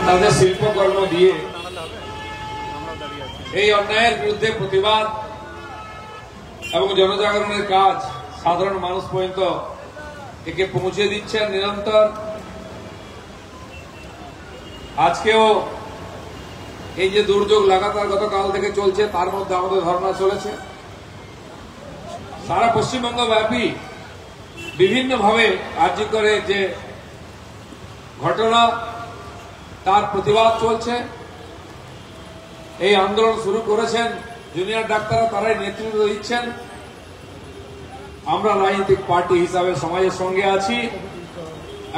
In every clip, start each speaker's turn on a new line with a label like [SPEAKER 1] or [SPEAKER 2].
[SPEAKER 1] তাদের শিল্পকর্ম দিয়ে এই অন্যায়ের বিরুদ্ধে প্রতিবাদ এবং জনজাগরণের কাজ সাধারণ মানুষ পর্যন্ত একে পৌঁছে দিচ্ছেন নিরন্তর। আজকেও এই যে দুর্যোগ লাগাতার গতকাল থেকে চলছে, তার মধ্যে আমাদের ধর্ণা চলেছে। সারা পশ্চিমবঙ্গ ব্যাপী বিভিন্নভাবে আর্জি করে যে ঘটনা, তার প্রতিবাদ চলছে। এই আন্দোলন শুরু করেছেন জুনিয়র ডাক্তাররা, তারাই নেতৃত্ব দিচ্ছেন। আমরা রাজনৈতিক পার্টি হিসাবে সমাজের সঙ্গে আছি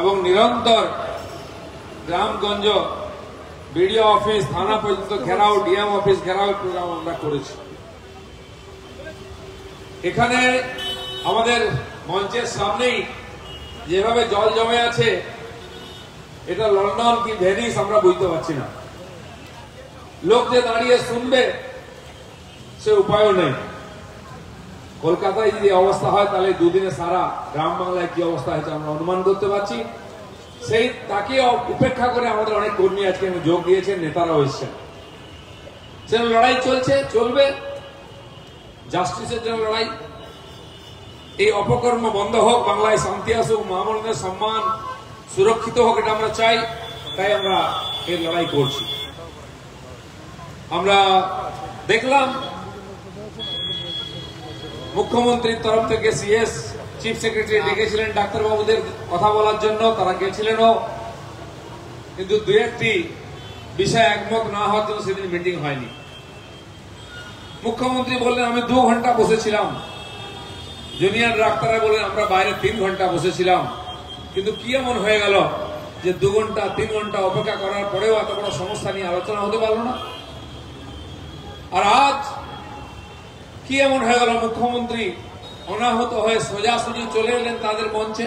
[SPEAKER 1] এবং নিরন্তর গ্রামগঞ্জ, বিডিও অফিস, থানা পর্যন্ত ঘেরাও, ডিএম অফিস ঘেরাও প্রোগ্রাম আমরা করেছি। এখানে আমাদের মঞ্চের সামনেই যেভাবে জল জমে আছে, এটা লন্ডন কি ভেনিস আমরা বুঝতে পারছি না। লোক যে দাঁড়িয়ে শুনবে সে উপায়ও নেই। কলকাতায় যদি অবস্থা হয় তাহলে দুদিনে সারা গ্রাম বাংলায় কি অবস্থা হয়েছে আমরা অনুমান করতে পারছি। সেই তাকে উপেক্ষা করে আমাদের অনেক কর্মী আজকে যোগ দিয়েছেন, নেতারাও এসছেন। সে লড়াই চলছে, চলবে, জাস্টিসের জন্য লড়াই। এই অপকর্ম বন্ধ হোক, বাংলায় শান্তি আসুক, মহামনের সম্মান সুরক্ষিত হোক, এটা আমরা চাই। তাই আমরা এই লড়াই করছি। আমরা দেখলাম মুখ্যমন্ত্রীর তরফ থেকে সিএস চিফ সেক্রেটারি ডেকেছিলেন ডাক্তারবাবুদের কথা বলার জন্য, তারা গেছিলেনও, কিন্তু দু একটি বিষয় একমত না হওয়ার জন্য সেদিন মিটিং হয়নি। মুখ্যমন্ত্রী বললেন আমি 2 ঘন্টা বসেছিলাম, জুনিয়র ডাক্তাররা বললেন আমরা বাইরে 3 ঘন্টা বসেছিলাম। কিন্তু কি এমন হয়ে গেল যে 2 ঘন্টা 3 ঘন্টা অপেক্ষা করার পরেও এত বড় সমস্যা নিয়ে আলোচনা হতে পারলো না? আর আজ কি এমন হয়ে গেল, মুখ্যমন্ত্রী অনাহত হয়ে সোজাসুজি চলে এলেন তাদের মঞ্চে?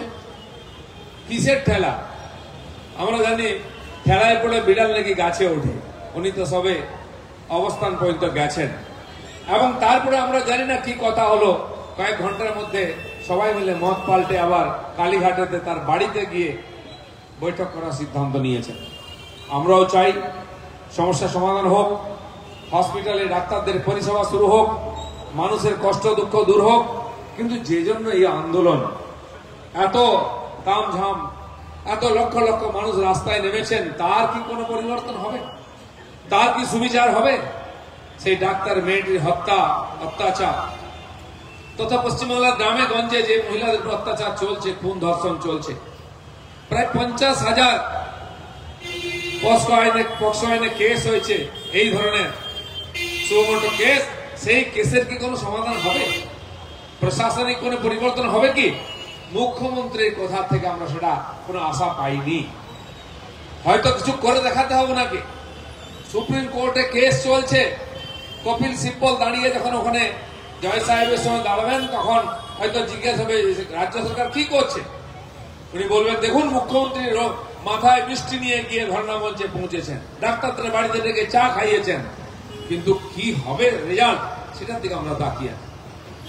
[SPEAKER 1] কিসের ঠেলা? আমরা জানি ঠেলায় পড়ে বিড়াল নাকি গাছে ওঠে, উনি তো সবে অবস্থান পর্যন্ত গেছেন। এবং তারপরে আমরা জানি না কি কথা হলো, কয়েক ঘন্টার মধ্যে সবাই মিলে মত পাল্টে আবার কালীঘাটেতে তার বাড়িতে গিয়ে বৈঠক করার সিদ্ধান্ত নিয়েছেন। আমরাও চাই সমস্যা সমাধান হোক, হসপিটালে ডাক্তারদের পরিষেবা শুরু হোক, মানুষের কষ্ট দুঃখ দূর হোক। কিন্তু যে জন্য এই আন্দোলন, এত তামঝাম, এত লক্ষ লক্ষ মানুষ রাস্তায় নেমেছেন, তার কি কোনো পরিবর্তন হবে? তার কি সুবিচার হবে? সেই ডাক্তার মেয়েটির হত্যা, অত্যাচার, তথা পশ্চিমবাংলার গ্রামে গঞ্জে যে মহিলাদের উপর অত্যাচার চলছে, খুন ধর্ষণ চলছে, প্রায় 50,000 পক্সো আইনে কেস হয়েছে, এই ধরনের সুমোটো কেস। সেই কেসের কি কোনো সমাধান হবে? প্রশাসনিক কোনো পরিবর্তন হবে কি? মুখ্যমন্ত্রীর কথা থেকে আমরা সেটা কোনো আশা পাইনি। হয়তো কিছু করে দেখাতে হবে নাকি? সুপ্রিম কোর্টে কেস চলছে, কপিল সিব্বল দাঁড়িয়ে যখন ওখানে জয় সাহেবের সঙ্গে দাঁড়াবেন, তখন হয়তো জিজ্ঞেস হবে রাজ্য সরকার কি করছে। উনি বলবেন দেখুন মুখ্যমন্ত্রীর মাথায় বৃষ্টি নিয়ে গিয়ে ধর্ণা মঞ্চে পৌঁছেছেন, ডাক্তারদের বাড়িতে ডেকে চা খাইয়েছেন, কিন্তু কি হবে রেজাল্ট সেটার দিকে আমরা তাকিয়ে।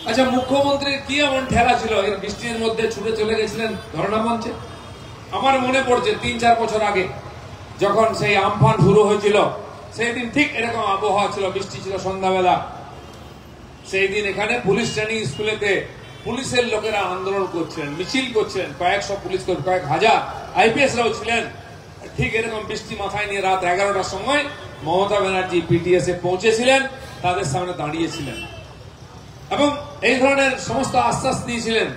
[SPEAKER 1] আচ্ছা, মুখ্যমন্ত্রীর কি এমন ঠেলা ছিল এর বৃষ্টির মধ্যে ছুটে চলে গেছিলেন ধর্ণা মঞ্চে? আমার মনে পড়ছে 3-4 বছর আগে যখন সেই আমফান শুরু হয়েছিল, সেই দিন ঠিক এরকম আবহাওয়া ছিল, বৃষ্টি ছিল সন্ধ্যাবেলা। সেই দিন এখানে পুলিশ ট্রেনিং স্কুলেতে পুলিশের লোকেরা আন্দোলন করছিলেন, মিছিল করছিলেন, কয়েকশো পুলিশ, কয়েক হাজার আইপিএস রাও ছিলেন। ঠিক এরকম বৃষ্টি মাথায় নিয়ে রাত 11টার সময় মমতা ব্যানার্জি পিটিএস এ পৌঁছেছিলেন, তাদের সামনে দাঁড়িয়েছিলেন এবং এই ধরনের সমস্ত আশ্বাস দিয়েছিলেন,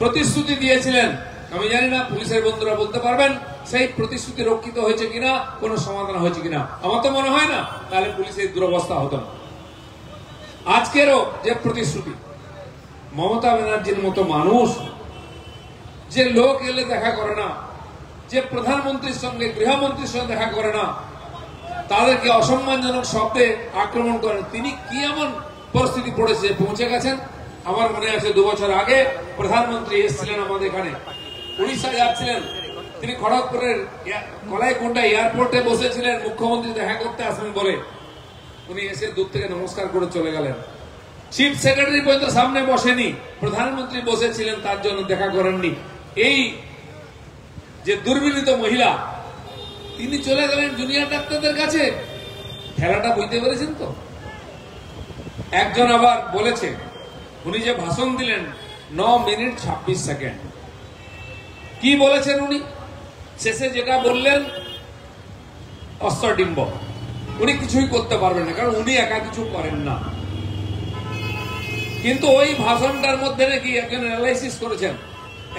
[SPEAKER 1] প্রতিশ্রুতি দিয়েছিলেন। আমি জানি না পুলিশের বন্ধুরা বলতে পারবেন সেই প্রতিশ্রুতি রক্ষিত হয়েছে কিনা, কোনো সমাধান হয়েছে কিনা। আমার তো মনে হয় না, তাহলে পুলিশের দুরবস্থা হতো না। আজকেরও যে প্রতিশ্রুতি, মমতা ব্যানার্জির মতো মানুষ, যে লোক এলে দেখা করে না, যে প্রধানমন্ত্রীর সঙ্গে গৃহমন্ত্রীর সঙ্গে দেখা করে না, তাদেরকে অসম্মানজনক শব্দে আক্রমণ করেন, তিনি কি এমন পরিস্থিতি পড়েছে পৌঁছে গেছেন। আমার মনে আছে 2 বছর আগে প্রধানমন্ত্রী এসেছিলেন আমাদের এখানে, উড়িষ্যা যাচ্ছিলেন, তিনি খড়গপুরের কলাইকুণ্ডা এয়ারপোর্টে বসেছিলেন, মুখ্যমন্ত্রী দেখা করতে আসবেন বলে। উনি এসে দূর থেকে নমস্কার করে চলে গেলেন। চিফ সেক্রেটারি পর্যন্ত সামনে বসেনি, প্রধানমন্ত্রী বসেছিলেন, তার জন্য দেখা করেননি। এই যে দুর্বিনীত মহিলা, তিনি চলে গেলেন জুনিয়র ডাক্তারদের কাছে। খেলাটা বুঝতে পেরেছেন তো? একজন আবার বলেছে, উনি যে ভাষণ দিলেন 9 মিনিট 26 সেকেন্ড, কি বলেছেন উনি? শেষে যেটা বললেন অশ্বডিম্ব, উনি কিছুই করতে পারবেন না, কারণ উনি একা কিছু করেন না। কিন্তু ওই ভাষণটার মধ্যে নাকি একজন অ্যানালাইসিস করেছেন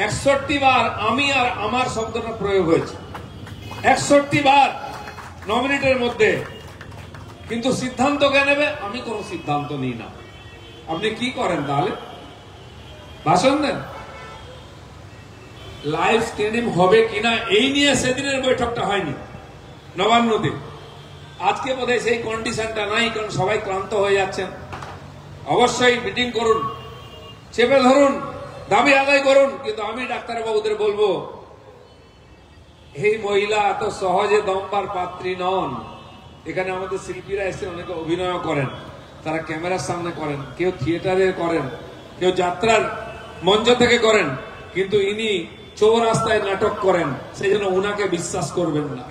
[SPEAKER 1] 61 বার আমি আর আমার শব্দটা প্রয়োগ হয়েছে, 61 বার 9 মিনিটের মধ্যে। কিন্তু সিদ্ধান্ত কে নেবে? আমি কোন সিদ্ধান্ত নিই না। আপনি কি করেন তাহলে? ভাষণ দেন। লাইভ স্ট্রিমিং হবে কিনা এই নিয়ে সেদিনের বৈঠকটা হয়নি নবান্নতে। আজকে বোধহয় সেই কন্ডিশনটা নাই, কারণ সবাই ক্লান্ত হয়ে যাচ্ছেন। অবশ্যই মিটিং করুন, চেপে ধরুন, দাবি আদায় করুন, কিন্তু আমি ডাক্তারবাবুদের বলবো এই মহিলা এত সহজে দমবার পাত্রী নন। এখানে আমাদের শিল্পীরা এসে অনেকে অভিনয় করেন, তারা ক্যামেরার সামনে করেন, কেউ থিয়েটারে করেন, কেউ যাত্রার মঞ্চ থেকে করেন, কিন্তু ইনি চৌরাস্তায় নাটক করেন। সেই জন্য উনাকে বিশ্বাস করবেন না।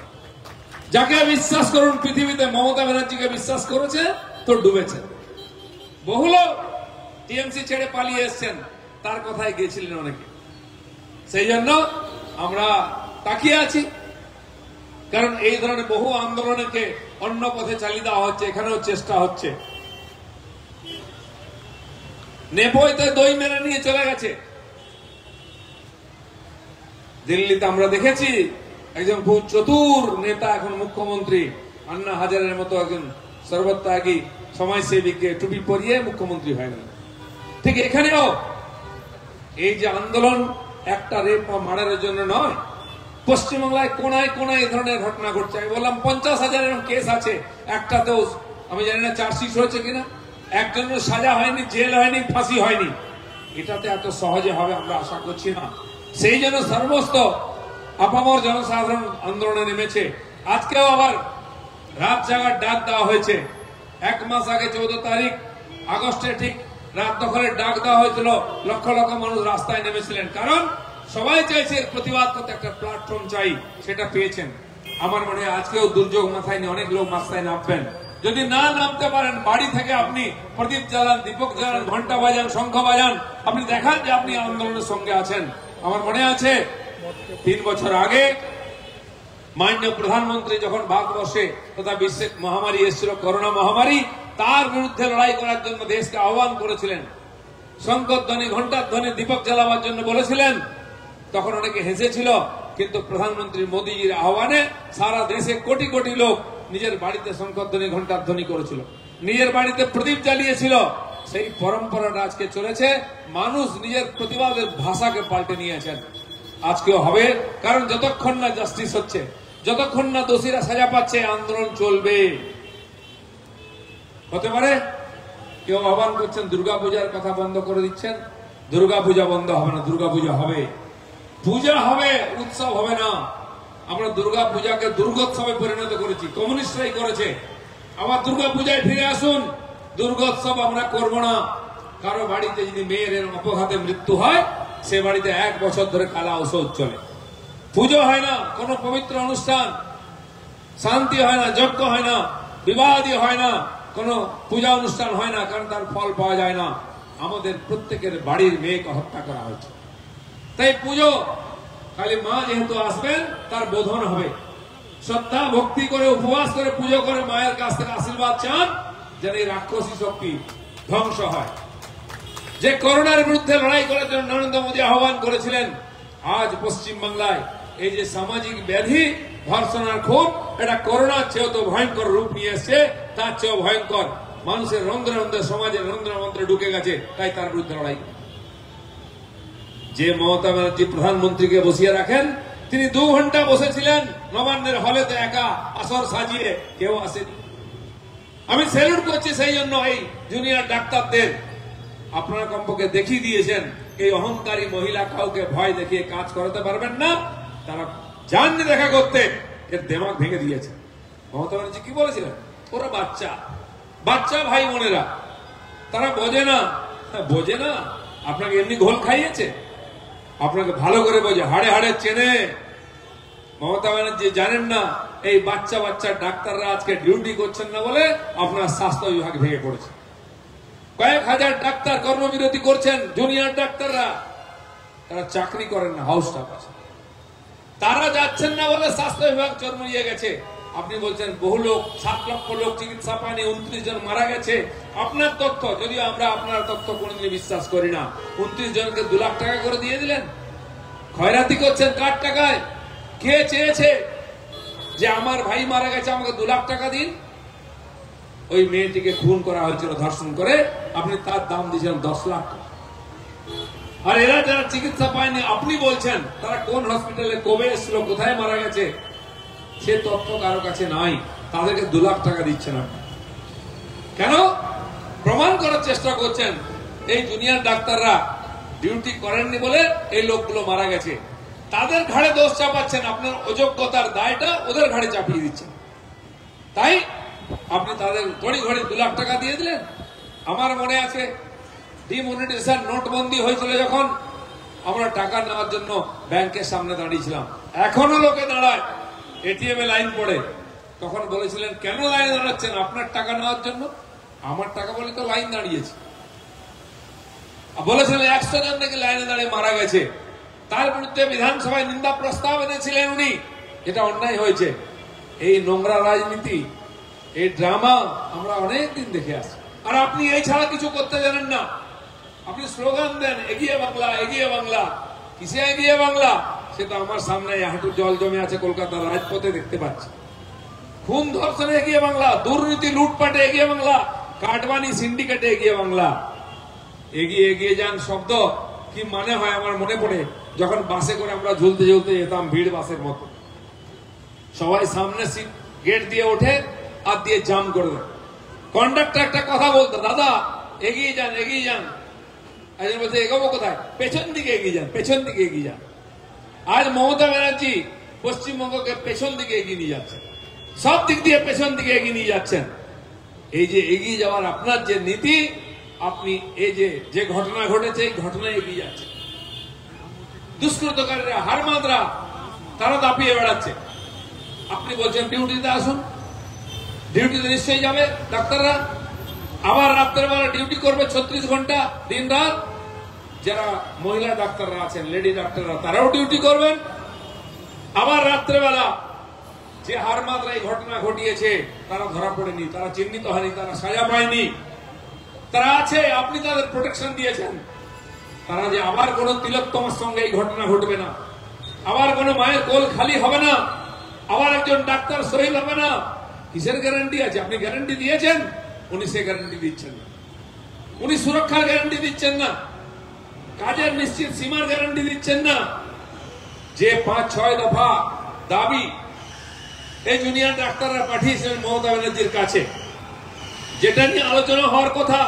[SPEAKER 1] যাকে বিশ্বাস করুন পৃথিবীতে, মমতা ব্যানার্জিকে বিশ্বাস করেছে তো ডুবেছে। বহু লোক টিএমসি ছেড়ে পালিয়ে এসছেন, তার কথায় গিয়েছিলেন অনেকে। সেই জন্য আমরা তাকিয়ে আছি, কারণ এই ধরনের বহু আন্দোলনকে অন্য পথে চালিয়ে দেওয়া হচ্ছে। এখানেও চেষ্টা হচ্ছে। নেপোয়তে দই মেরে নিয়ে চলে গেছে। দিল্লিতে আমরা দেখেছি একজন খুব চতুর নেতা, এখন মুখ্যমন্ত্রী, আন্না হাজারের মতো একজন সর্বত্যাগী সমাজসেবীকে টুপি পরিয়ে মুখ্যমন্ত্রী হয়ে গেল। ঠিক এখানেও এই যে আন্দোলন একটা রেপ বা মার্ডারের জন্য নয়, পশ্চিমবাংলায় কোনায় কোনায় এই ধরনের ঘটনা ঘটছে। আমি বললাম 50,000 কেস আছে, একটাতেও আমি জানি না চার্জশিট হয়েছে কিনা, একজনের সাজা হয়নি, জেল হয়নি, ফাঁসি হয়নি। এটাতে এত সহজে হবে আমরা আশা করছি না। সেই জন্য সমস্ত আপামর জনসাধারণ আন্দোলনে নেমেছে। আজকেও আবার রাত জাগার ডাক দেওয়া হয়েছে। 1 মাস আগে 14 তারিখ আগস্টে ঠিক রাত দখলের ডাক দেওয়া হয়েছিল। লক্ষ লক্ষ মানুষ রাস্তায় নেমেছিলেন, কারণ সবাই চাইছে প্রতিবাদ করতে একটা প্ল্যাটফর্ম চাই। সেটা পেয়েছেন। আমার মনে হয় আজকেও দুর্যোগ মাথায় নিয়ে অনেক লোক রাস্তায় নামবেন। যদি না নামতে পারেন, বাড়ি থেকে আপনি প্রদীপ জ্বালান, দীপক জ্বালান, ঘন্টা বাজান, শঙ্খ বাজান, আপনি দেখান যে আপনি আন্দোলনের সঙ্গে আছেন। আমার মনে আছে 3 বছর আগে মাননীয় প্রধানমন্ত্রী যখন ভারতবর্ষে তথা বিশ্বে মহামারী এসেছিল, করোনা মহামারী, তার বিরুদ্ধে লড়াই করার জন্য দেশকে আহ্বান করেছিলেন। শঙ্করধ্বনি, ঘণ্টার ধ্বনি, দীপক জ্বালাবার জন্য বলেছিলেন। তখন অনেকে হেসেছিল, কিন্তু প্রধানমন্ত্রী মোদীজির আহ্বানে সারা দেশে কোটি কোটি লোক নিজের বাড়িতে শঙ্করধ্বনি, ঘণ্টার ধ্বনি করেছিল, নিজের বাড়িতে প্রদীপ জ্বালিয়েছিল। সেই পরম্পরাটা আজকে চলেছে। মানুষ নিজের প্রতিবাদের ভাষাকে পাল্টে নিয়েছেন। আজকেও হবে, কারণ যতক্ষণ না জাস্টিস হচ্ছে, যতক্ষণ না দোষীরা সাজা পাচ্ছে, আন্দোলন চলবে। হতে পারে কেউ আহ্বান করছেন দুর্গাপূজার কথা বন্ধ করে দিচ্ছেন। দুর্গাপূজা বন্ধ হবে না, দুর্গাপূজা হবে। পূজা হবে, উৎসব হবে না। আমরা দুর্গাপূজাকে দুর্গোৎসবে পরিণত করেছি, কমিউনিস্টরাই করেছে। আবার দুর্গাপূজায় ফিরে আসুন। দুর্গোৎসব আমরা করব না। কারো বাড়িতে যদি মেয়ের অপঘাতে মৃত্যু হয়, সে বাড়িতে 1 বছর ধরে কালা ঔষধ চলে। পুজো হয় না, কোন পবিত্র অনুষ্ঠান, শান্তি হয় না, যজ্ঞ হয় না, বিবাহাদি হয় না, কোন পূজা অনুষ্ঠান হয় না, কারণ তার ফল পাওয়া যায় না। আমাদের প্রত্যেকের বাড়ির মেয়েকে হত্যা করা হয়েছে। তাই পুজো খালি মা যেহেতু আসবেন, তার বোধন হবে। শ্রদ্ধা ভক্তি করে উপবাস করে পুজো করে মায়ের কাছ থেকে আশীর্বাদ চান, যেন এই রাক্ষসী শক্তি ধ্বংস হয়। যে করোনার বিরুদ্ধে লড়াই করার জন্য নরেন্দ্র মোদী আহ্বান করেছিলেন, আজ পশ্চিমবাংলায় এই যে সামাজিক ব্যাধি, ধর্ষণ আর খুন, এটা করোনার চেয়েও তো ভয়ঙ্কর রূপ নিয়ে এসছে। তার চেয়েও ভয়ঙ্কর, মানুষের রন্ধ্রে রন্ধ্রে, সমাজের রন্ধ্রে রন্ধ্রে ঢুকে গেছে। তাই তার বিরুদ্ধে লড়াই। যে মমতা ব্যানার্জি প্রধানমন্ত্রীকে বসিয়ে রাখেন, তিনি 2 ঘন্টা বসেছিলেন নবান্নের হলেতে একা, আসর সাজিয়ে, কেউ আসেনি। আমি স্যালুট করছি সেই জন্য এই জুনিয়র ডাক্তারদের। আপনারা কমপক্ষে দেখিয়ে দিয়েছেন এই অহংকারী মহিলা কাউকে ভয় দেখিয়ে কাজ করাতে পারবেন না। তারা জাননি দেখা করতে, এর দেমাগ ভেঙে দিয়েছে। মমতা ব্যানার্জি কি বলেছিলেন? ওরা বাচ্চা বাচ্চা ভাই বোনেরা, তারা বোঝে না। বোঝে না? আপনাকে এমনি ঘোল খাইয়েছে? আপনাকে ভালো করে বোঝে, হাড়ে হাড়ে চেনে। মমতা ব্যানার্জি জানেন না এই বাচ্চা বাচ্চা ডাক্তাররা আজকে ডিউটি করছেন না বলে আপনার স্বাস্থ্য বিভাগ ভেঙে পড়েছে। কয়েক হাজার ডাক্তার কর্মবিরতি করছেন, জুনিয়র ডাক্তাররা, তারা চাকরি করেন না, হাউস স্টাফ আছে, তারা যাচ্ছেন না বলে স্বাস্থ্য বিভাগ চরমরিয়ে গেছে। আপনি বলছেন বহু লোক, 7 লক্ষ লোক চিকিৎসা পায়নি, 29 জন মারা গেছে। আপনার তথ্য, যদিও আমরা আপনার তথ্য কোনোদিন বিশ্বাস করি না। 29 জনকে 2 লাখ টাকা করে দিয়ে দিলেন। খয়রাতি করছেন কার টাকায়? কে চেয়েছে যে আমার ভাই মারা গেছে আমাকে 2 লাখ টাকা দিন? ওই মেয়েটিকে খুন করা হয়েছিল ধর্ষণ করে, আপনি তার দাম দিয়েছেন 10 লাখ টাকা। আর এরা যারা চিকিৎসা পায়নি, আপনি বলছেন তারা কোন হসপিটালে কবে এসেছিল, কোথায় মারা গেছে, সে তথ্য কারো কাছে নাই, তাদেরকে 2 লাখ টাকা দিচ্ছেন আপনি। কেন? প্রমাণ করার চেষ্টা করছেন এই জুনিয়র ডাক্তাররা ডিউটি করেননি বলে এই লোকগুলো মারা গেছে। তাদের ঘাড়ে দোষ চাপাচ্ছেন, আপনার অযোগ্যতার দায়টা ওদের ঘাড়ে চাপিয়ে দিচ্ছেন। তাই আপনি তাদের ঘড়ি ঘড়ি 2 লাখ টাকা দিয়ে দিলেন। আমার মনে আছে ডিমনিটাইজেশন, নোটবন্দি হয়েছিল যখন, আমরা টাকা নেওয়ার জন্য ব্যাংকের সামনে দাঁড়িয়েছিলাম, এখনো লোকে দাঁড়ায় এটিএম এ লাইন পড়ে। তখন বলেছিলেন কেন লাইনে দাঁড়াচ্ছেন? আপনার টাকা নেওয়ার জন্য। আমার টাকা বলে তো লাইন দাঁড়িয়েছে। বলেছিলেন 100 জন নাকি লাইনে দাঁড়িয়ে মারা গেছে। তার বিরুদ্ধে বিধানসভায় নিন্দা প্রস্তাব এনেছিলেন উনি, এটা অন্যায় হয়েছে। এই নোংরা রাজনীতি, এই ড্রামা আমরা অনেকদিন দেখে আসছি। আর আপনি এই ছাড়া কিছু করতে জানেন না। আপনি স্লোগান দেন এগিয়ে বাংলা, এগিয়ে বাংলা। কিসে এগিয়ে বাংলা? সেটা আমার সামনে হাঁটু জল জমে আছে কলকাতার রাজপথে দেখতে পাচ্ছি। খুন ধর্ষণে এগিয়ে বাংলা, দুর্নীতি লুটপাটে এগিয়ে বাংলা, কাটবানি সিন্ডিকেটে এগিয়ে বাংলা। এগিয়ে এগিয়ে যান শব্দ কি মানে হয় আমার মনে পড়ে, যখন বাসে করে আমরা ঝুলতে ঝুলতে যেতাম ভিড় বাসের মতো, সবাই সামনে সিট গেট দিয়ে ওঠে আর দিয়ে জাম করে দেয়। কন্ডাক্টর একটা কথা বলতো, দাদা এগিয়ে যান, এগিয়ে যান। একজন বলছে এগোবো কোথায়? পেছন দিকে এগিয়ে যান, পেছন দিকে এগিয়ে যান। আজ মমতা ব্যানার্জি পশ্চিমবঙ্গকে পেছন দিকে এগিয়ে নিয়ে যাচ্ছেন, সব দিক দিয়ে পেছন দিকে এগিয়ে নিয়ে যাচ্ছেন। এই যে এগিয়ে যাওয়ার আপনার যে নীতি, আপনি এই যে ঘটনা ঘটেছে এই ঘটনায় এগিয়ে যাচ্ছে। দুষ্কৃতকারীরা, হারমাদরা, তারা দাপিয়ে বেড়াচ্ছে। আপনি বলছেন ডিউটিতে আসুন, ডিউটিতে নিশ্চয়ই যাবে ডাক্তাররা। আবার রাত্রের বেলা ডিউটি করবে 36 ঘন্টা দিন রাত। যারা মহিলা ডাক্তাররা আছেন, লেডি ডাক্তাররা, তারাও ডিউটি করবেন। আবার রাত্রেবেলা যে হারমাদরা এই ঘটনা ঘটিয়েছে তারা ধরা পড়েনি, তারা চিহ্নিত হয়নি, তারা সাজা পায়নি, তারা আছে, আপনি তাদের প্রোটেকশন দিয়েছেন। তারা যে আবার কোন তিলোত্তমার সঙ্গে এই ঘটনা ঘটবে না, আবার কোন মায়ের কোল খালি হবে না, আবার একজন ডাক্তার শহীদ হবে না, কিসের গ্যারান্টি আছে? আপনি গ্যারান্টি দিয়েছেন, উনি সে গ্যারান্টি দিচ্ছেন না। উনি সুরক্ষার গ্যারান্টি দিচ্ছেন না, কাজের নিশ্চিত সীমার গ্যারান্টি দিচ্ছেন না। যে 5-6 দফা দাবি এই জুনিয়র ডাক্তাররা পাঠিয়েছিলেন মমতা ব্যানার্জির কাছে, যেটা নিয়ে আলোচনা হওয়ার কথা,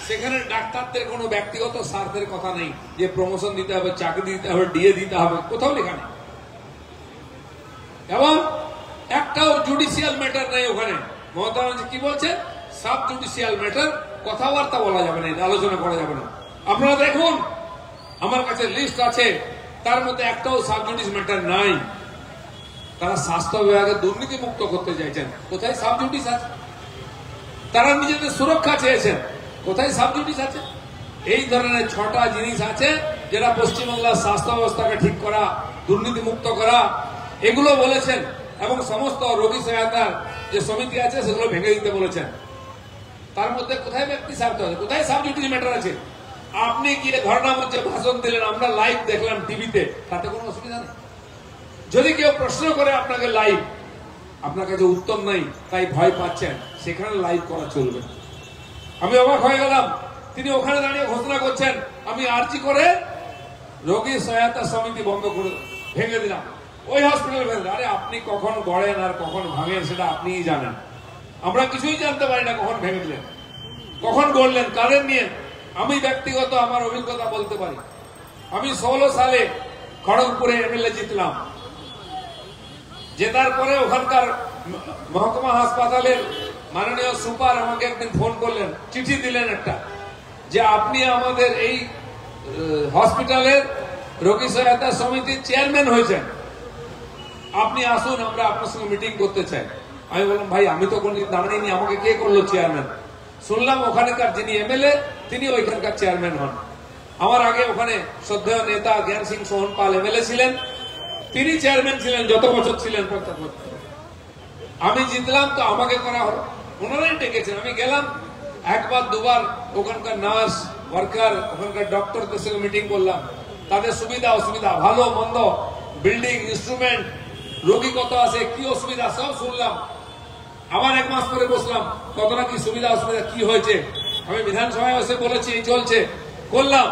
[SPEAKER 1] সেখানে ডাক্তারদের কোনো ব্যক্তিগত স্বার্থের কথা নেই যে প্রমোশন দিতে হবে, চাকরি দিতে হবে, ডিএ দিতে হবে, কোথাও লেখা নেই। এবং একটাও জুডিশিয়াল ম্যাটার নেই ওখানে। মমতা ব্যানার্জি কি বলছেন? সাব জুডিশিয়াল ম্যাটার, কথাবার্তা বলা যাবে না, আলোচনা করা যাবে না। আপনারা দেখুন, আমার কাছে লিস্ট আছে, তার মধ্যে একটাও সাব জুডিস ম্যাটার নাই। তারা স্বাস্থ্য বিভাগে দুর্নীতি মুক্ত করতে চাইছেন, কোথায় সাব জুডিস আছে? তারা নিজেদের সুরক্ষা চেয়েছেন, কোথায় সাব জুডিস আছে? এই ধরনের 6টা জিনিস আছে যেটা পশ্চিমবাংলার স্বাস্থ্য ব্যবস্থাকে ঠিক করা, দুর্নীতি মুক্ত করা, এগুলো বলেছেন। এবং সমস্ত রোগী সহায়তার যে সমিতি আছে সেগুলো ভেঙে দিতে বলেছেন। তার মধ্যে কোথায় ব্যক্তি স্বার্থ আছে, কোথায় সাব জুডিস ম্যাটার আছে? আপনি গিয়ে ধর্ণা মঞ্চে ভাষণ দিলেন, আমরা লাইভ দেখলাম টিভিতে, তাতে কোনো অসুবিধা নেই। যদি কেউ প্রশ্ন করে আপনাকে লাইভ, আপনার কাছে উত্তর নেই তাই ভয় পাচ্ছেন, সেখানে লাইভ করা চলবে। আমি অবাক হয়ে গেলাম, তিনি ওখানে দাঁড়িয়ে ঘোষণা করছেন আমি আর্জি করে রোগী সহায়তা সমিতি বন্ধ করে ভেঙে দিলাম, ওই হসপিটাল ভেঙে। আরে আপনি কখন গড়েন আর কখন ভাঙেন সেটা আপনিই জানেন, আমরা কিছুই জানতে পারি না। কখন ভেঙে দিলেন, কখন গড়লেন, কাদের নিয়ে? আমি ব্যক্তিগত আমার অভিজ্ঞতা বলতে পারি। আমি 16 সালে খড়গপুরে এমএলএ জিতলাম। জেতার পরে ওখানকার মহকুমা হাসপাতালের মাননীয় সুপার আমাকে একদিন ফোন করলেন, চিঠি দিলেন একটা, যে আপনি আমাদের এই হসপিটালের রোগী সহায়তা সমিতির চেয়ারম্যান হয়েছেন। আপনি আসুন, আমরা আপনার সঙ্গে মিটিং করতে চাই। আমি বললাম ভাই আমি তো কোনদিন দাঁড়াইনি, আমাকে কে করলো চেয়ারম্যান? শুনলাম ওখানকার যিনি এমএলএ তিনি ওইখানকার চেয়ারম্যান হন। আমার আগে ওখানে শ্রদ্ধেয় নেতা জ্ঞান সিং সোহন পাল এমএলএ ছিলেন, তিনি চেয়ারম্যান ছিলেন যত বছর ছিলেন 50 বছর। আমি জিতলাম তো আমাকে করা হলো, ওনারাই ডেকেছেন। আমি গেলাম একবার দুবার, ওখানকার নার্স ওয়ার্কার ওখানকার ডক্টরদের সঙ্গে মিটিং করলাম, তাদের সুবিধা অসুবিধা ভালো মন্দ, বিল্ডিং ইনস্ট্রুমেন্ট, রোগী কত আছে কি অসুবিধা সব শুনলাম। আবার 1 মাস পরে বসলাম, কত না কি সুবিধা অসুবিধা কি হয়েছে আমি বিধানসভায় এসে বলেছি এই চলছে করলাম।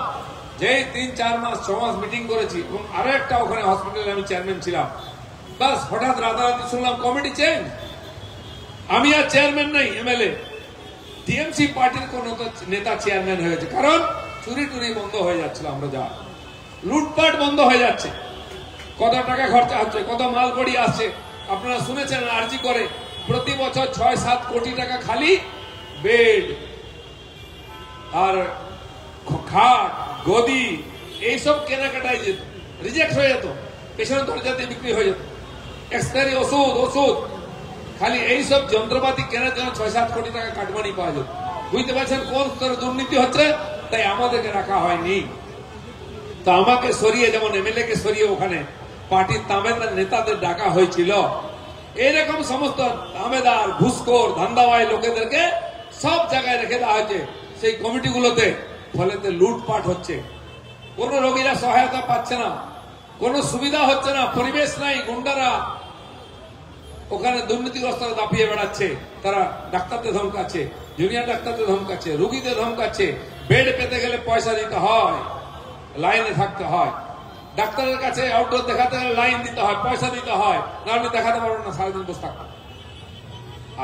[SPEAKER 1] যেই 3-4 মাস 6 মাস মিটিং করেছি এবং আরো একটা ওখানে হসপিটালে আমি চেয়ারম্যান ছিলাম, বাস হঠাৎ রাতারাতি শুনলাম কমিটি চেঞ্জ, আমি আর চেয়ারম্যান নাই এমএলএ। টিএমসি পার্টির কোন নেতা চেয়ারম্যান হয়েছে, কারণ চুরি টুরি বন্ধ হয়ে যাচ্ছিল, আমরা যা লুটপাট বন্ধ হয়ে যাচ্ছে, কত টাকা খরচা হচ্ছে, কত মাল কড়ি আসছে। আপনারা শুনেছেন আরজি করে প্রতি বছর 6-7 কোটি টাকা খালি বেড আর খাট গদি এইসব কেনাকাটায় যেত, রিজেক্ট হয়ে যেত, পেছনে দরজাতে বিক্রি হয়ে যেত। এক্সপায়ারি ওষুধ খালি এইসব যন্ত্রপাতি কেনার জন্য 6-7 কোটি টাকা কাটমানি পাওয়া যেত। বুঝতে পারছেন কোন স্তরে দুর্নীতি হচ্ছে, তাই আমাদেরকে রাখা হয়নি। তো আমাকে সরিয়ে, যেমন এমএলএ কে সরিয়ে ওখানে পার্টির তামেদার নেতাদের ডাকা হয়েছিল, এরকম সমস্ত তামেদার ঘুষখোর ধান্দাবাজ লোকেদেরকে সব জায়গায় রেখে দেওয়া হয়েছে সেই কমিটিগুলোতে। ফলেতে লুটপাট হচ্ছে, কোন রোগীরা সহায়তা পাচ্ছে না, কোন সুবিধা হচ্ছে না, পরিবেশ নাই, গুন্ডারা ওখানে দুর্নীতিগ্রস্তরা দাপিয়ে বেড়াচ্ছে, তারা ডাক্তারদের ধমকাচ্ছে, জুনিয়র ডাক্তারদের ধমকাচ্ছে, রুগীদের ধমকাচ্ছে। বেড পেতে গেলে পয়সা দিতে হয়, লাইনে থাকতে হয়, ডাক্তারের কাছে আউটডোর দেখাতে গেলে লাইন দিতে হয়, পয়সা দিতে হয়, না আপনি দেখাতে পারবেন না, সারাদিন বসে থাকবেন।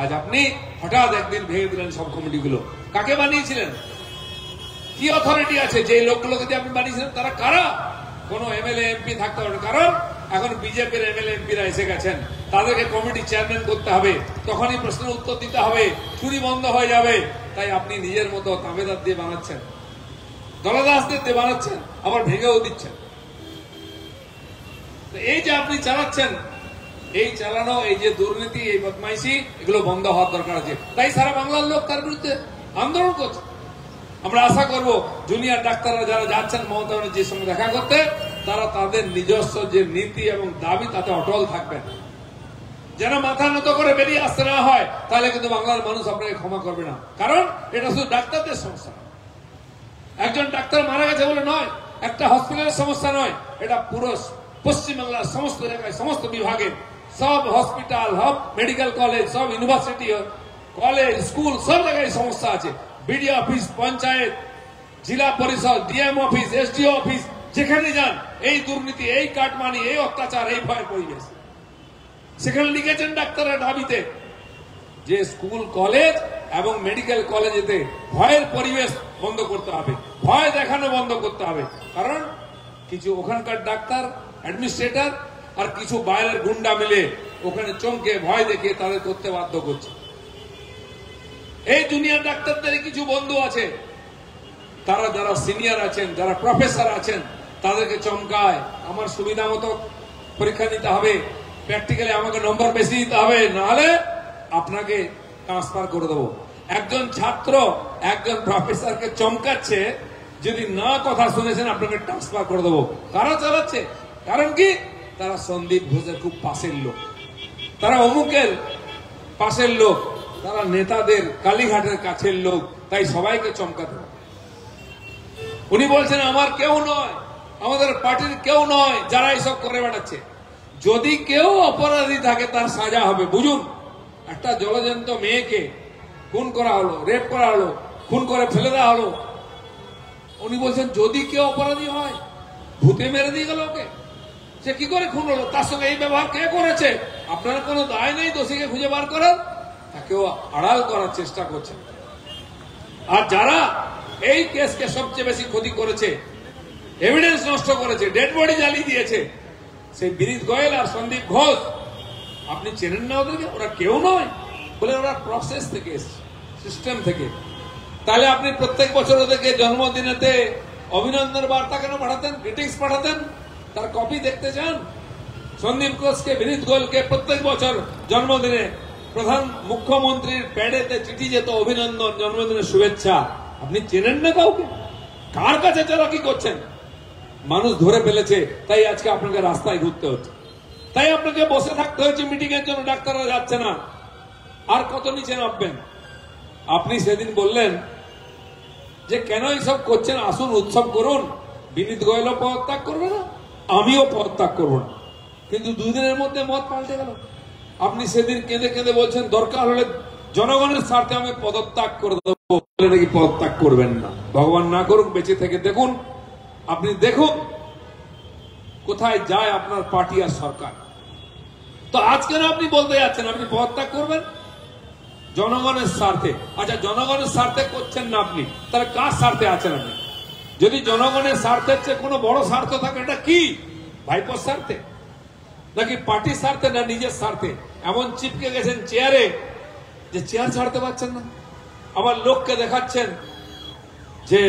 [SPEAKER 1] আজ আপনি হঠাৎ একদিন ভেঙে দিলেন সব কমিটিগুলো। কাকে বানিয়েছিলেন? কি অথরিটি আছে? যে লোকগুলোকে দিয়ে আপনি বানিয়েছিলেন তারা কারা? কোন এমএলএ এমপি থাকতে পারে, কারণ এখন বিজেপির এমএলএ এমপিরা এসে গেছেন, তাদেরকে কমিটি চেয়ারম্যান করতে হবে, তখনই প্রশ্নের উত্তর দিতে হবে, চুরি বন্ধ হয়ে যাবে। তাই আপনি নিজের মতো তাবেদার দিয়ে বানাচ্ছেন, দলদাসদের দিয়ে বানাচ্ছেন, আবার ভেঙেও দিচ্ছেন। এই যে আপনি চালাচ্ছেন, এই চালানো, এই যে দুর্নীতি, এই বদমাইশি, এগুলো বন্ধ হওয়ার দরকার আছে। তাই সারা বাংলার লোক তার বিরুদ্ধে আন্দোলন করছে। আমরা আশা করব জুনিয়র ডাক্তাররা যারা যাচ্ছেন মমতা ব্যানার্জির সঙ্গে দেখা করতে, তারা তাদের নিজস্ব যে নীতি এবং দাবি তাতে অটল থাকবেন, যেন মাথা নত করে বেরিয়ে আসতে না হয়। তাহলে কিন্তু বাংলার মানুষ আপনাকে ক্ষমা করবে না, কারণ এটা শুধু ডাক্তারদের সমস্যা, একজন ডাক্তার মারা গেছে বলে নয়, একটা হসপিটালের সমস্যা নয়, এটা পুরো পশ্চিমবাংলার সমস্ত জায়গায়, সমস্ত বিভাগে, সব হসপিটাল, সব মেডিকেল কলেজ, সব ইউনিভার্সিটি, কলেজ, স্কুল, সব জায়গায় সমস্যা আছে। বিডিও অফিস, পঞ্চায়েত, জেলা পরিষদ, ডিএম অফিস, এসডিও অফিস, যেখানে যান এই দুর্নীতি, এই কাটমানি, এই অত্যাচার, এই ভয়ের পরিবেশ। সেখানে লিখেছেন ডাক্তাররা দাবিতে যে স্কুল, কলেজ এবং মেডিকেল কলেজেতে ভয়ের পরিবেশ বন্ধ করতে হবে, ভয় দেখানো বন্ধ করতে হবে। কারণ কিছু ওখানকার ডাক্তার, অ্যাডমিনিস্ট্রেটর আর কিছু বাইরের গুন্ডা মিলে ওখানে চমকে ভয় দেখিয়ে তাদের করতে বাধ্য করছে। এই জুনিয়র ডাক্তারদের কিছু বন্ধু আছে, তারা যারা সিনিয়র আছেন, যারা প্রফেসর আছেন, তাদেরকে চমকায়, আমার সুবিধা মতো পরীক্ষা নিতে হবে, প্র্যাকটিক্যালি আমাকে নম্বর বেশি দিতে হবে, নাহলে আপনাকে ট্রান্সফার করে দেবো। একজন ছাত্র একজন প্রফেসরকে চমকাচ্ছে, যদি না কথা শুনেছেন আপনাকে ট্রান্সফার করে দেবো। কারা চালাচ্ছে? কারণ কি? তারা সন্দীপ ঘোষের খুব পাশের লোক, তারা অমুকের পাশের লোক, তারা নেতাদের কালীঘাটের কাছের লোক, তাই সবাইকে চমকাতে হবে। উনি বলছেন আমার কেউ নয়, আমাদের পার্টির কেউ নয় যারা এইসব করে বেড়াচ্ছে। যদি কেউ অপরাধী থাকে তার সাজা হবে। বুঝুন, একটা জলজন্ত মেয়েকে খুন করা হলো, রেপ করা হলো, খুন করে ফেলে দেওয়া হলো। উনি বলছেন যদি কেউ অপরাধী হয়, ভূতে মেরে দিয়ে গেল ওকে, সে কি করে খুন হলো, তার সঙ্গে এই ব্যবহার কে করেছে? আপনার কোনো দায় নেই দোষীকে খুঁজে বার করার, তাকেও আড়াল করার চেষ্টা করছে। আর যারা এই কেসকে সবচেয়ে বেশি ক্ষতি করেছে, এভিডেন্স নষ্ট করেছে, ডেড বডি জ্বালিয়ে দিয়েছে, সেই বিনীত গোয়েল আর সন্দীপ ঘোষ, আপনি চেনেন না ওদেরকে? ওরা কেউ নয়, বলে ওরা প্রসেস থেকে এসছে, সিস্টেম থেকে। তাহলে আপনি প্রত্যেক বছর ওদেরকে জন্মদিনেতে অভিনন্দন বার্তা কেন পাঠাতেন, গ্রিটিংস পাঠাতেন? তার কপি দেখতে চান? সন্দীপ ঘোষকে, বিনীত গোয়েলকে প্রত্যেক বছর জন্মদিনে প্রধান মুখ্যমন্ত্রীর প্যাডেতে চিঠি যেত, অভিনন্দন, জন্মদিনের শুভেচ্ছা। আপনি চেনেন না কাউকে? কার কাছে চালাকি করছেন? মানুষ ধরে ফেলেছে, তাই আজকে আপনাকে রাস্তায় ঘুরতে হচ্ছে, তাই আপনাকে বসে থাকতে হয়েছে মিটিং এর জন্য। ডাক্তাররা যাচ্ছে না, আর কত নিচে নামবেন? আপনি সেদিন বললেন যে কেন এইসব করছেন, আসুন উৎসব করুন। বিনীত গোয়েলও পদত্যাগ করবে না, আমিও পদত্যাগ করবো না। কিন্তু দুদিনের মধ্যে মত পাল্টে গেল। আপনি সেদিন কেঁদে কেঁদে বলছেন দরকার হলে জনগণের স্বার্থে আমি পদত্যাগ করে দেবো, নাকি পদত্যাগ করবেন না। ভগবান না করুক, বেঁচে থেকে দেখুন, আপনি দেখুন কোথায় যায় আপনার পার্টি আর সরকার। তো আজকে না আপনি বলতে যাচ্ছেন আপনি পদত্যাগ করবেন জনগণের স্বার্থে। আচ্ছা, জনগণের স্বার্থে করছেন না আপনি, তাহলে কার স্বার্থে আছেন আপনি? যদি জনগণের স্বার্থের চেয়ে কোনো বড় স্বার্থ থাকে, এটা কি? ভাইপোর স্বার্থে, নাকি পার্টির স্বার্থে, না নিজের স্বার্থে? এমন চিপকে গেছেন চেয়ারে যে চেয়ার ছাড়তে পারছেন না। আবার লোককে দেখাচ্ছেন যে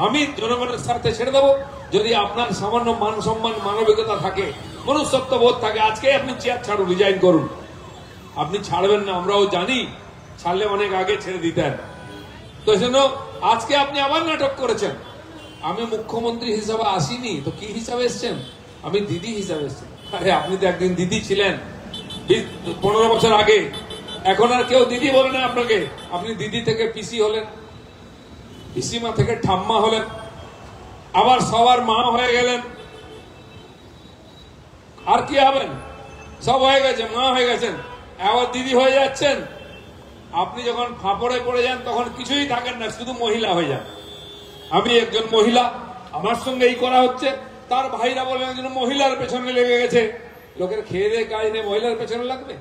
[SPEAKER 1] আমি জনগণের স্বার্থে ছেড়ে দেবো। যদি আপনার সামান্য মান সম্মান, মানবিকতা থাকে, মনুষ্যত্ব বোধ থাকে, আজকে আপনি চেয়ার ছাড়ুন, রিজাইন করুন। আপনি ছাড়বেন না, আমরাও জানি, ছাড়লে অনেক আগে ছেড়ে দিতেন। তো সেজন্য আজকে আপনি আবার নাটক করেছেন। আমি মুখ্যমন্ত্রী হিসাবে আসিনি, তো কি হিসাবে এসছেন? আমি দিদি হিসাবে এসছেন। আরে আপনি তো একদিন দিদি ছিলেন 15 বছর আগে। এখন আর কেউ দিদি বলে না আপনাকে। আপনি দিদি থেকে পিসি হলেন, পিসিমা থেকে ঠাম্মা হলেন, আবার সবার মা হয়ে গেলেন। আর কি হবেন? সব হয়ে গেছে, মা হয়ে গেছেন, আবার দিদি হয়ে যাচ্ছেন। আপনি যখন ফাঁপড়ে পড়ে যান তখন কিছুই থাকেন না, শুধু মহিলা হয়ে যান। আমি একজন মহিলা, আমার সঙ্গে এই করা হচ্ছে। তার ভাইরা বলে একজন মহিলার পেছনে লেগে গেছে। লোকের খেয়ে দিয়ে কাজ নেই, মহিলার পেছনে লাগবে?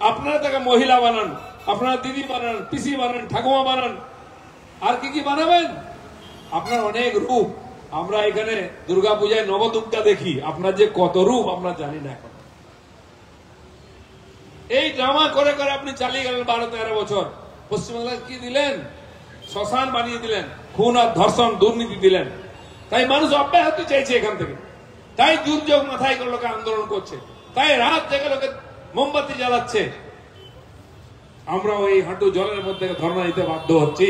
[SPEAKER 1] আপনারা তাকে মহিলা বানান, আপনারা দিদি বানান, পিসি বানান, ঠাকুমা বানান, আর কি কি বানাবেন? আপনার অনেক রূপ। আমরা এখানে দুর্গাপূজায় নবদুর্গা দেখি, আপনার যে কত রূপ আমরা জানি না এখন। এই ড্রামা করে করে আপনি চালিয়ে গেলেন 12-13 বছর। পশ্চিমবাংলায় কি দিলেন? শ্মশান বানিয়ে দিলেন, খুন আর ধর্ষণ, দুর্নীতি দিলেন। তাই মানুষ অব্যাহতি চাইছে এখান থেকে, তাই দুর্যোগ মাথায় করে লোকে আন্দোলন করছে, তাই রাত জেগে লোকে মোমবাতি জ্বালাচ্ছে। আমরাও এই হাঁটু জলের মধ্যে ধর্ণা দিতে বাধ্য হচ্ছি।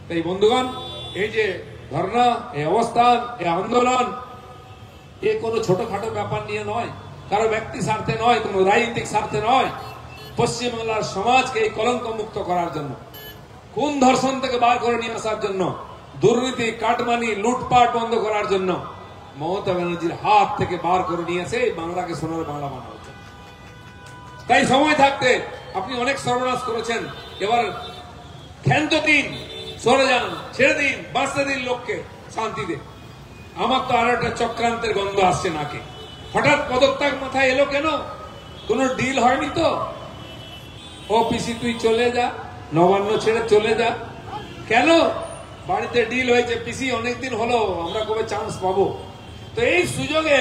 [SPEAKER 1] তাই বন্ধুগণ, এই যে ধর্ণা, এই অবস্থান, এই আন্দোলন, এ কোনো ছোটখাটো ব্যাপার নিয়ে নয়, কারো ব্যক্তি স্বার্থে নয়, কোন রাজনৈতিক স্বার্থে নয়। পশ্চিমবাংলার সমাজকে এই কলঙ্ক মুক্ত করার জন্য, খুন ধর্ষণ থেকে বার করে নিয়ে আসার জন্য, দুর্নীতি, কাটমানি, লুটপাট বন্ধ করার জন্য মমতা ব্যানার্জির হাত থেকে বার করে নিয়ে এসে বাংলাকে সোনার বাংলা বানানো হচ্ছে। তাই সময় থাকতে আপনি অনেক সর্বনাশ করেছেন, এবার ক্ষান্ত দিন, সরে যান, ছেড়ে দিন, বাঁচতে দিন লোককে শান্তিতে। আমার তো আরো একটা চক্রান্তের গন্ধ আসছে নাকে। হঠাৎ পদত্যাগ মাথায় এলো কেন? কোন ডিল হয়নি তো? ও পিসি তুই চলে যা, নবান্ন ছেড়ে চলে যা। কেন? বাড়িতে ডিল হয়েছে, পিসি অনেকদিন হলো, আমরা কবে চান্স পাবো? তো এই সুযোগে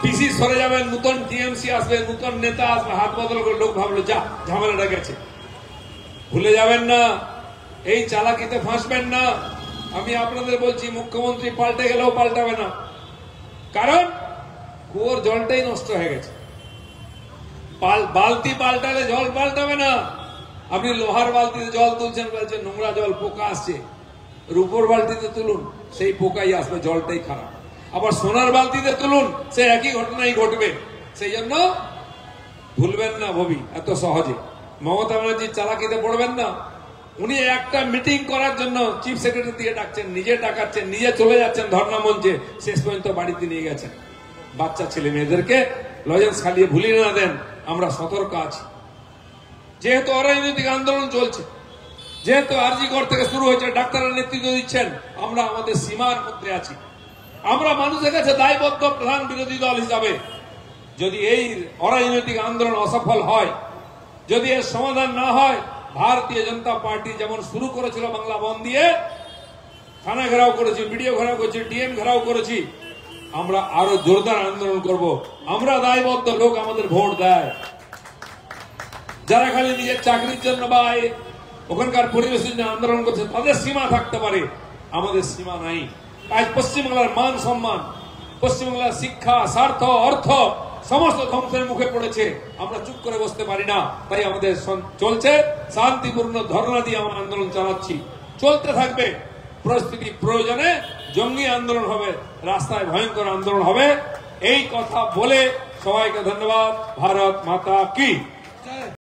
[SPEAKER 1] পিসি সরে যাবেন, নতুন টিএমসি আসবে, নতুন নেতা আসবে, হাত বদল করে লোক ভাবলো যা ঝামেলাটা গেছে। ভুলে যাবেন না, এই চালাকিতে ফাঁসবেন না। আমি আপনাদের বলছি, মুখ্যমন্ত্রী পাল্টে গেলেও পাল্টাবে না, কারণ কুয়োর জলটাই নষ্ট হয়ে গেছে। বালতি পাল্টালে জল পাল্টাবে না। আপনি লোহার বালতিতে জল তুলছেন, বলছেন নোংরা জল, পোকা আসছে। রূপোর বালতিতে তুলুন, সেই পোকাই আসবে, জলটাই খারাপ। আবার সোনার বালতিতে তুলুন, সে একই ঘটনাই ঘটবে। সেই জন্য ভুলবেন না ভবি এত সহজে। মমতা ব্যানার্জির চালাকিতে পড়বেন না। উনি একটা মিটিং করার জন্য চিফ সেক্রেটারি দিয়ে ডাকছেন, নিজে ডাকাচ্ছেন, নিজে চলে যাচ্ছেন ধর্ণা মঞ্চে, শেষ পর্যন্ত বাড়িতে নিয়ে গেছেন। বাচ্চা ছেলে মেয়েদেরকে লজেন্স খালিয়ে ভুলিয়ে না দেন, আমরা সতর্ক আছি। যেহেতু অরাজনৈতিক আন্দোলন চলছে, যেহেতু আরজিকর থেকে শুরু হয়েছে, ডাক্তাররা নেতৃত্ব দিচ্ছেন, আমরা আমাদের সীমার মধ্যে আছি। আমরা মানুষের কাছে দায়বদ্ধ প্রধান বিরোধী দল হিসাবে। যদি এই অরাজনৈতিক আন্দোলন অসফল হয়, যদি এর সমাধান না হয়, ভারতীয় জনতা পার্টি যেমন শুরু করেছিল বাংলা বন্ধ দিয়ে, থানা ঘেরাও করেছি, বিডিও ঘেরাও করেছি, ডিএম ঘেরাও করেছি, আমরা আরো জোরদার আন্দোলন করব। আমরা দায়বদ্ধ, লোক আমাদের ভোট দেয়। যারা খালি নিজের চাকরির জন্য বা ওখানকার পরিবেশের জন্য আন্দোলন করছে, তাদের সীমা থাকতে পারে, আমাদের সীমা নাই। আজ পশ্চিমবাংলার মান সম্মান, পশ্চিমবাংলার শিক্ষা, স্বার্থ, অর্থ সমস্ত ধ্বংসের মুখে পড়েছে, আমরা চুপ করে বসতে পারি না। তাই আমাদের চলছে শান্তিপূর্ণ ধর্ণা দিয়ে আমরা আন্দোলন চালাচ্ছি, চলতে থাকবে। পরিস্থিতি প্রয়োজনে জঙ্গি আন্দোলন হবে, রাস্তায় ভয়ঙ্কর আন্দোলন হবে। এই কথা বলে সবাইকে ধন্যবাদ। ভারত মাতা কি।